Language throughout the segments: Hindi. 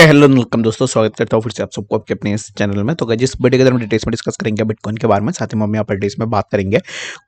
हेलो वेलकम दोस्तों, स्वागत करता हूँ फिर से आप सबको आपके अपने इस चैनल में। तो गाइस जिस वीडियो के अंदर हम डिटेल्स में डिस्कस करेंगे बिटकॉइन के बारे में, साथ ही हम यहाँ पर डिटेल्स में बात करेंगे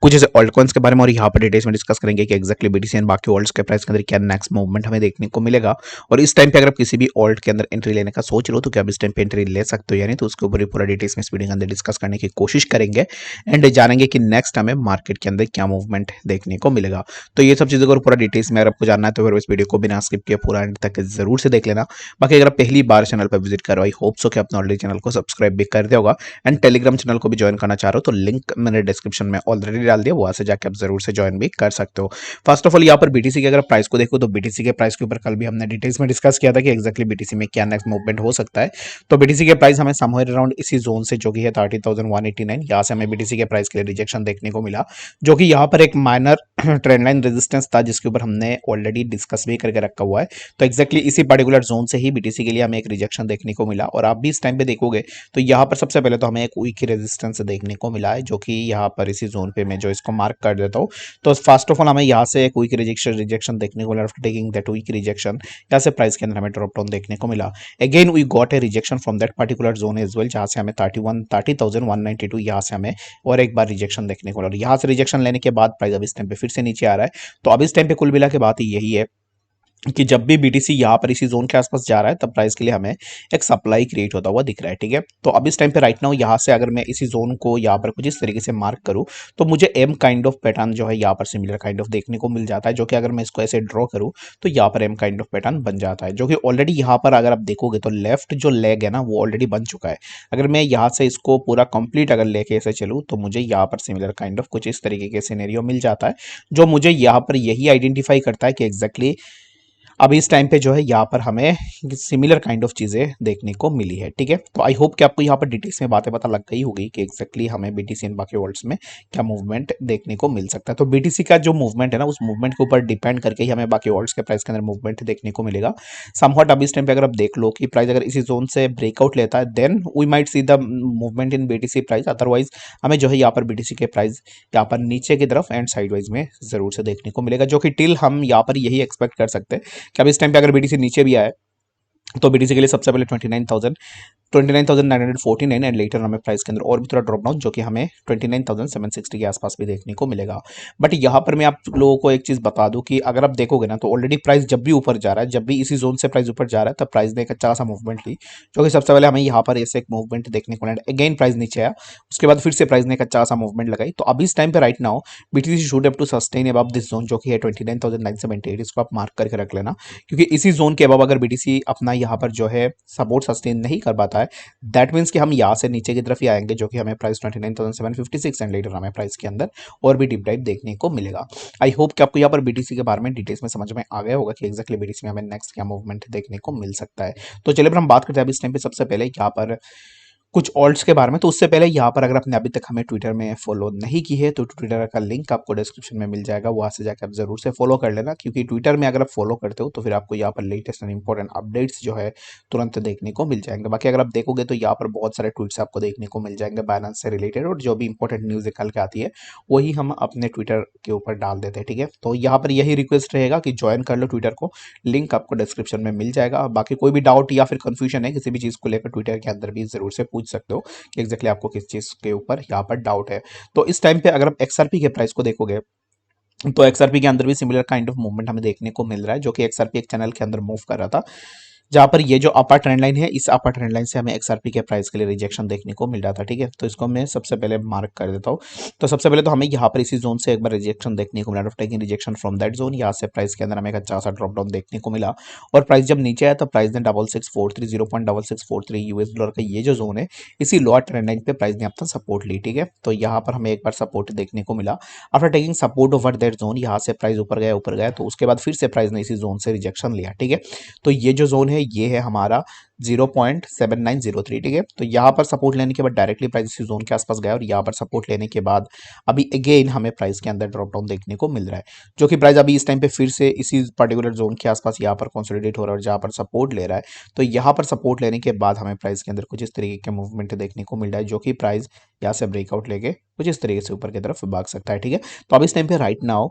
कुछ ऐसे ऑल्ट कॉइन्स के बारे में, और यहाँ पर डिटेल्स में डिस्कस करेंगे कि एक्जैक्टली बीटीसी एंड बाकी ऑल्ट्स के प्राइस के अंदर क्या नेक्स्ट मूवमेंट हमें देखने को मिलेगा। और इस टाइम पे अगर आप किसी भी ऑल्ट के अंदर एंट्री लेने का सोच रहे हो तो क्या आप इस टाइम पे एंट्री ले सकते हो या नहीं, तो उसके ऊपर ही पूरा डिटेल्स में इस वीडियो के अंदर डिस्कस करने की कोशिश करेंगे एंड जानेंगे कि नेक्स्ट हमें मार्केट के अंदर क्या मूवमेंट देखने को मिलेगा। तो ये सब चीज़ों को पूरा डिटेल्स में अगर आपको जानना है तो फिर इस वीडियो को बिना स्किप किए पूरा एंड तक जरूर से देख लेना। बाकी अगर आप पहली बार चैनल पर विजिट करो, आई होप सो कि आपने ऑलरेडी चैनल को सब्सक्राइब भी कर दिया होगा एंड टेलीग्राम चैनल को भी ज्वाइन करना चाह रहे हो तो लिंक मैंने डिस्क्रिप्शन में ऑलरेडी डाल दिया, वहां से जाकर आप जरूर से ज्वाइन भी कर सकते हो। फर्स्ट ऑफ ऑल यहाँ पर बीटीसी के अगर प्राइस को देखो तो बीटीसी के प्राइस के ऊपर कल भी हमने डिटेल्स में डिस्कस किया था कि एक्जैक्टली बीटीसी में क्या नेक्स्ट मूवमेंट हो सकता है। तो बीटीसी के प्राइस हमें समवेयर अराउंड इसी जोन से जो कि है 30,189, यहाँ से हमें बीटीसी के प्राइस के लिए रिजेक्शन देखने को मिला, जो कि यहाँ पर एक माइनर ट्रेंड लाइन रेजिस्टेंस था जिसके ऊपर हमने ऑलरेडी डिस्कस भी करके रखा हुआ है। तो एक्जैक्टली इसी पर्टिकुलर जोन से ही बीटीसी के लिए हमें एक रिजेक्शन देखने को मिला, और आप भी इस टाइम पे देखोगे तो यहाँ पर सबसे पहले तो हमें एक वीक रेजिस्टेंस देखने को मिला है, जो कि यहाँ पर इसी जोन पे मैं जो इसको मार्क कर देता हूँ। तो फर्स्ट ऑफ ऑल हमें यहाँ से एक वीक रिजेक्शन देखने को मिला। After taking that week rejection यहाँ से प्राइस के अंदर हमें ड्रॉप डाउन देखने को मिला। Again we got a rejection from that particular zone as well, जहाँ से हमें 30,192 यहाँ से हमें और एक बार रिजेक्शन देखने को मिला। और यहाँ से रिजेक्शन लेने के बाद प्राइस अब इस टाइम पे फिर से नीचे आ रहा है। तो अब इस टाइम पे कुल मिला के बात यही है कि जब भी बीटीसी यहाँ पर इसी जोन के आसपास जा रहा है तब प्राइस के लिए हमें एक सप्लाई क्रिएट होता हुआ दिख रहा है। ठीक है, तो अब इस टाइम पे राइट नाउ यहाँ से अगर मैं इसी जोन को यहाँ पर कुछ इस तरीके से मार्क करूँ तो मुझे एम काइंड ऑफ पैटर्न जो है यहाँ पर सिमिलर काइंड ऑफ देखने को मिल जाता है, जो कि अगर मैं इसको ऐसे ड्रॉ करूँ तो यहाँ पर एम काइंड ऑफ पैटर्न बन जाता है, जो कि ऑलरेडी यहाँ पर अगर आप देखोगे तो लेफ्ट जो लेग है ना वो ऑलरेडी बन चुका है। अगर मैं यहाँ से इसको पूरा कंप्लीट अगर लेके ऐसे चलूँ तो मुझे यहाँ पर सिमिलर काइंड ऑफ कुछ इस तरीके के सिनेरियो मिल जाता है, जो मुझे यहाँ पर यही आइडेंटिफाई करता है कि एग्जैक्टली अब इस टाइम पे जो है यहाँ पर हमें सिमिलर काइंड ऑफ चीजें देखने को मिली है। ठीक है, तो आई होप कि आपको यहाँ पर डिटेल्स में बातें पता लग गई होगी कि एक्जैक्टली हमें बीटीसी एंड बाकी वर्ल्ड्स में क्या मूवमेंट देखने को मिल सकता है। तो बीटीसी का जो मूवमेंट है ना उस मूवमेंट के ऊपर डिपेंड करके ही हमें बाकी वर्ल्ड्स के प्राइस के अंदर मूवमेंट देखने को मिलेगा। समहॉट अब इस टाइम पे अगर आप देख लो कि प्राइस अगर इसी जोन से ब्रेकआउट लेता है then we might see the movement in BTC price, otherwise हमें जो है यहाँ पर बीटीसी के प्राइस यहाँ पर नीचे की तरफ एंड साइडवाइज में जरूर से देखने को मिलेगा, जो कि टिल हम यहाँ पर यही एक्सपेक्ट कर सकते हैं कि अब इस टाइम पे अगर बीटीसी नीचे भी आए तो बीटीसी के लिए सबसे पहले 29,949 एंड लेटर हमें प्राइस के अंदर और भी थोड़ा ड्रॉप डाउन जो कि हमें 29,760 के आसपास भी देखने को मिलेगा। बट यहाँ पर मैं आप लोगों को एक चीज़ बता दूं कि अगर आप देखोगे ना तो ऑलरेडी प्राइस जब भी ऊपर जा रहा है, जब भी इसी जोन से प्राइस ऊपर जा रहा है तब प्राइस ने एक अच्छा सा मूवमेंट ली, जो कि सबसे पहले हमें यहाँ पर ऐसे एक मूवमेंट देखने को मिला। अगेन प्राइस नीचे आया, उसके बाद फिर से प्राइस ने एक अच्छा सा मूवमेंट लगाई। तो अभी इस टाइम पे right now BTC should have to sustain above this zone जो कि है 29,978, इसको आप मार्क करके रख लेना, क्योंकि इसी जोन के अबव अगर बीटीसी अपना यहाँ पर जो है सपोर्ट सस्टेन नहीं कर पाता है दैट मीन्स कि हम यहाँ से नीचे की तरफ ही आएंगे, जो कि हमें प्राइस 29,756 एंड लेटर हमें प्राइस के अंदर और भी डीप डाइव देखने को मिलेगा। आई होप कि आपको यहाँ पर बीटीसी के बारे में डिटेल्स में समझ में आ गया होगा कि एक्जैक्टली बीटीसी में हमें नेक्स्ट क्या मूवमेंट देखने को मिल सकता है। तो चलिए हम बात करते हैं अब इस टाइम पे सबसे पहले यहाँ पर कुछ ऑल्ट्स के बारे में। तो उससे पहले यहाँ पर अगर आपने अभी तक हमें ट्विटर में फॉलो नहीं की है तो ट्विटर का लिंक आपको डिस्क्रिप्शन में मिल जाएगा, वहाँ से जाकर आप जरूर से फॉलो कर लेना, क्योंकि ट्विटर में अगर आप फॉलो करते हो तो फिर आपको यहाँ पर लेटेस्ट एंड इंपॉर्टेंट अपडेट्स जो है तुरंत देखने को मिल जाएंगे। बाकी अगर आप देखोगे तो यहाँ पर बहुत सारे ट्वीट्स आपको देखने को मिल जाएंगे बाइनेंस से रिलेटेड, और जो भी इंपॉर्टेंट न्यूज़ निकल के आती है वही हम अपने ट्विटर के ऊपर डाल देते हैं। ठीक है, तो यहाँ पर यही रिक्वेस्ट रहेगा कि ज्वाइन कर लो ट्विटर को, लिंक आपको डिस्क्रिप्शन में मिल जाएगा। बाकी कोई भी डाउट या फिर कंफ्यूजन है किसी भी चीज़ को लेकर ट्विटर के अंदर भी जरूर से पूछ सकते हो एग्जैक्टली आपको किस चीज के ऊपर यहाँ पर डाउट है। तो इस टाइम पे अगर आप एक्सआरपी के प्राइस को देखोगे तो एक्सआरपी के अंदर भी सिमिलर काइंड ऑफ मूवमेंट हमें देखने को मिल रहा है, जो कि एक्सआरपी एक चैनल के अंदर मूव कर रहा था, जहां पर ये जो अपर ट्रेंड लाइन है इस अपर ट्रेंड लाइन से हमें एक्सआरपी के प्राइस के लिए रिजेक्शन देखने को मिल रहा था। ठीक है, तो इसको मैं सबसे पहले मार्क कर देता हूँ। तो सबसे पहले तो हमें यहाँ पर इसी जोन से एक बार रिजेक्शन देखने को मिला, taking rejection from that zone, यहाँ से प्राइस के अंदर हमें एक अच्छा सा ड्रॉप डाउन देखने को मिला, और प्राइस जब नीचे आया तो प्राइस ने 6643 0.6643 यूएस डॉलर का ये जो जोन है इसी लोअर ट्रेंड लाइन पे प्राइस ने अपना सपोर्ट ली। ठीक है, तो यहाँ पर हमें एक बार सपोर्ट देखने को मिला। After taking support over that zone यहाँ से प्राइस ऊपर गया तो उसके बाद फिर से प्राइस ने इसी जोन से रिजेक्शन लिया। ठीक है, तो ये जो जोन है ये है हमारा 0.7903। ठीक है, तो यहाँ पर सपोर्ट लेने के बाद डायरेक्टली प्राइस इसी जोन के आसपास गया, और यहाँ पर सपोर्ट लेने के बाद अभी अगेन हमें प्राइस के अंदर ड्रॉप डाउन देखने को मिल रहा है, जो कि प्राइस अभी इस टाइम पे फिर से इसी पर्टिकुलर जोन के आसपास यहाँ पर कंसोलिडेट हो रहा है और जहाँ पर सपोर्ट ले रहा है। तो यहाँ पर सपोर्ट लेने के बाद हमें प्राइस के अंदर कुछ इस तरीके के मूवमेंट देखने को मिल रहा है, जो कि प्राइस यहाँ से ब्रेकआउट लेके कुछ इस तरीके से ऊपर की तरफ भाग सकता है। ठीक है, तो अब इस टाइम पे राइट नाउ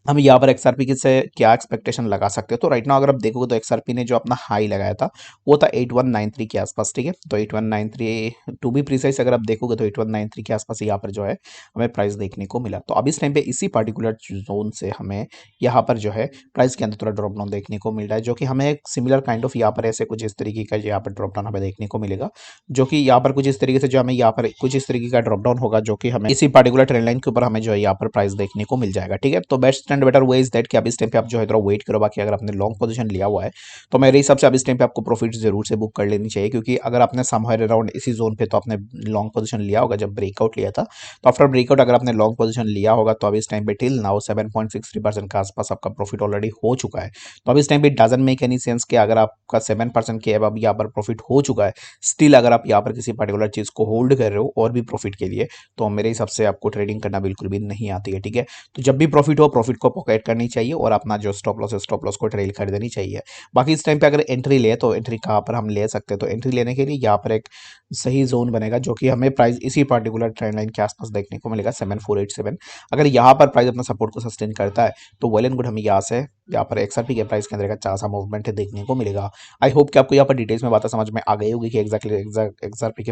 हम यहाँ पर एक्सआरपी की से क्या एक्सपेक्टेशन लगा सकते हो। तो राइट नाउ अगर आप देखोगे तो एक्सआरपी ने जो अपना हाई लगाया था वो था 8193 के आसपास, ठीक है। तो 8193 टू बी प्रिसाइज अगर आप देखोगे तो 8193 के आसपास यहाँ पर जो है हमें प्राइस देखने को मिला। तो अब इस टाइम पे इसी पार्टिकुलर जोन से हमें यहाँ पर जो है प्राइस के अंदर थोड़ा ड्रॉप डाउन देखने को मिल रहा है, जो कि हमें एक सिमिलर काइंड ऑफ यहाँ पर ऐसे कुछ इस तरीके का यहाँ पर ड्रॉप डाउन हमें देखने को मिलेगा, जो कि यहाँ पर कुछ इस तरीके से जो हमें यहाँ पर कुछ इस तरीके का ड्रॉप डाउन होगा, जो कि हमें इसी पार्टिकुलर ट्रेंड लाइन के ऊपर हमें जो है यहाँ पर प्राइस देखने को मिल जाएगा, ठीक है। तो best and better way is that कि अब इस टाइम पे आप जो है थोड़ा वेट करो। बाकी अगर आपने लॉन्ग पोजीशन लिया हुआ है तो मेरे हिसाब से अब इस टाइम पे आपको प्रॉफिट जरूर से बुक कर लेनी चाहिए, क्योंकि अगर आपने समवेयर अराउंड इसी जोन पे तो आपने लॉन्ग पोजीशन लिया होगा जब ब्रेकआउट लिया था, तो आफ्टर ब्रेकआउट अगर आपने लॉन्ग पोजीशन लिया होगा तो अब इस टाइम पे टिल नाउ 7.63% के आसपास आपका प्रॉफिट ऑलरेडी हो चुका है। तो अब इस टाइम पे डजंट मेक एनी सेंस कि अगर आपका 7% के अब यहाँ पर प्रॉफिट हो चुका है, स्टिल अगर आप यहाँ पर किसी पर्टिकुलर चीज को होल्ड कर रहे हो और भी प्रॉफिट के लिए, तो मेरे हिसाब से आपको ट्रेडिंग करना बिल्कुल भी नहीं आती है, ठीक है। तो जब भी प्रॉफिट हो प्रॉफिट को पॉकेट करनी चाहिए और अपना जो स्टॉप लॉस को ट्रेल कर देनी चाहिए। बाकी इस टाइम पे अगर एंट्री ले तो एंट्री कहाँ पर हम ले सकते हैं, तो एंट्री लेने के लिए यहाँ पर एक सही जोन बनेगा, जो कि हमें प्राइस इसी पर्टिकुलर ट्रेंड लाइन के आसपास देखने को मिलेगा 7487। अगर यहाँ पर प्राइस अपना सपोर्ट को सस्टेन करता है तो वेल एंड गुड, हमें यहाँ पर एक्सआरपी के प्राइस के अंदर एक अच्छा सा मूवमेंट देखने को मिलेगा। आई होप कि आपको यहाँ पर डिटेल्स में बातें समझ में आ गई होगी कि एक्जैक्टली एक्सआरपी के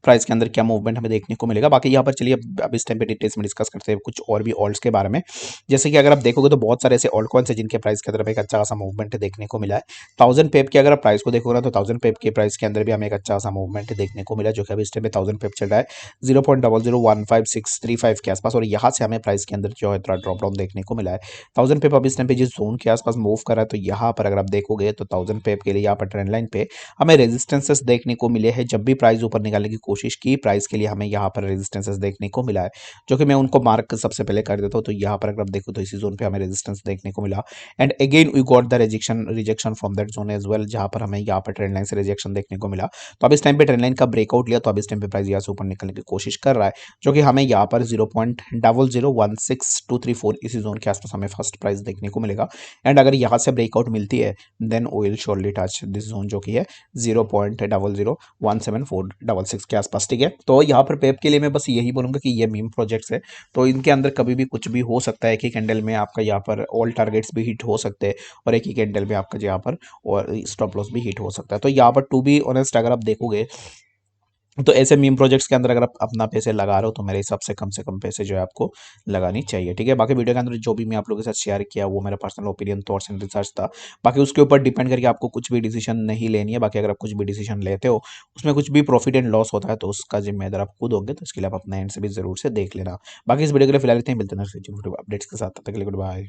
प्राइस के अंदर क्या मूवमेंट हमें देखने को मिलेगा। बाकी यहाँ पर चलिए अब इस टाइम पे डिटेल्स में डिस्कस करते हैं कुछ और भी ऑल्ट्स के बारे में। जैसे कि अगर आप देखोगे तो बहुत सारे ऐसे ऑल्ट कॉइन्स हैं जिनके प्राइस के अंदर हमें एक अच्छा खासा मूवमेंट देखने को मिला है। 1000 पेप की अगर आप प्राइस को देखोगे ना तो 1000 पेप के प्राइस के अंदर भी हमें एक अच्छा सा मूवमेंट देखने को मिला, जो कि अभी इस टाइम पे 1000 पेप चल रहा है 0.0015635 के आसपास, और यहाँ से हमें प्राइस के अंदर जो है थोड़ा ड्रॉप डाउन देखने को मिला है। 1000 पेप अब इस टाइम पे जिस जोन के आसपास मूव कर रहा है, तो यहाँ पर अगर आप देखोगे तो 1000 पेप के लिए यहाँ पर ट्रेंड लाइन पे हमें रेजिस्टेंसेस देखने को मिले हैं। जब भी प्राइस ऊपर निकालने की कोशिश की प्राइस के लिए हमें यहाँ पर रेजिस्टेंसेस देखने को मिला है, जो कि मैं उनको मार्क सबसे पहले कर देता हूँ। तो यहाँ पर अगर आप देखो तो इसी जोन पे हमें रेजिस्टेंस देखने को मिला, and again we got the rejection from that zone as well, जहाँ पर हमें यहाँ पर ट्रेंड लाइन से रिजेक्शन देखने को मिला। तो अब इस टाइम पे ट्रेंड लाइन का ब्रेकआउट लिया, तो अब इस टाइम पे प्राइस यहाँ से ऊपर निकलने की कोशिश कर रहा है, जो कि हमें यहाँ पर 0.0016234 इसी जोन के आसपास हमें फर्स्ट प्राइस देखने को मिलेगा। एंड अगर यहाँ से ब्रेकआउट मिलती है then we will surely touch this zone, जो कि है 0.0017466 के आसपास, ठीक है। तो यहाँ पर पेप के लिए मैं बस यही बोलूंगा कि ये मीम प्रोजेक्ट्स है, तो इनके अंदर कभी भी कुछ भी हो सकता है। एक ही कैंडल में आपका यहाँ पर ऑल टारगेट्स भी हिट हो सकते हैं और एक ही कैंडल में आपका यहाँ पर और स्टॉप लॉस भी हिट हो सकता है। तो यहाँ पर टू बी ऑनेस्ट अगर आप देखोगे तो ऐसे मीम प्रोजेक्ट्स के अंदर अगर आप अपना पैसे लगा रहे हो तो मेरे हिसाब से कम पैसे जो है आपको लगानी चाहिए, ठीक है। बाकी वीडियो के अंदर जो भी मैं आप लोगों के साथ शेयर किया वो मेरा personal opinion thoughts and research था। बाकी उसके ऊपर डिपेंड करके आपको कुछ भी डिसीजन नहीं लेनी है। बाकी अगर आप कुछ भी डिसीजन लेते हो उसमें कुछ भी प्रॉफिट एंड लॉस होता है तो उसका जिम्मेदार आप खुद होंगे, तो इसके लिए आप अपना एंड से भी जरूर से देख लेना। बाकी इस वीडियो के लिए फिलहाल इतने ही, मिलते हैं नेक्स्ट अपडेट्स के साथ, तब तक के लिए गुड बाय।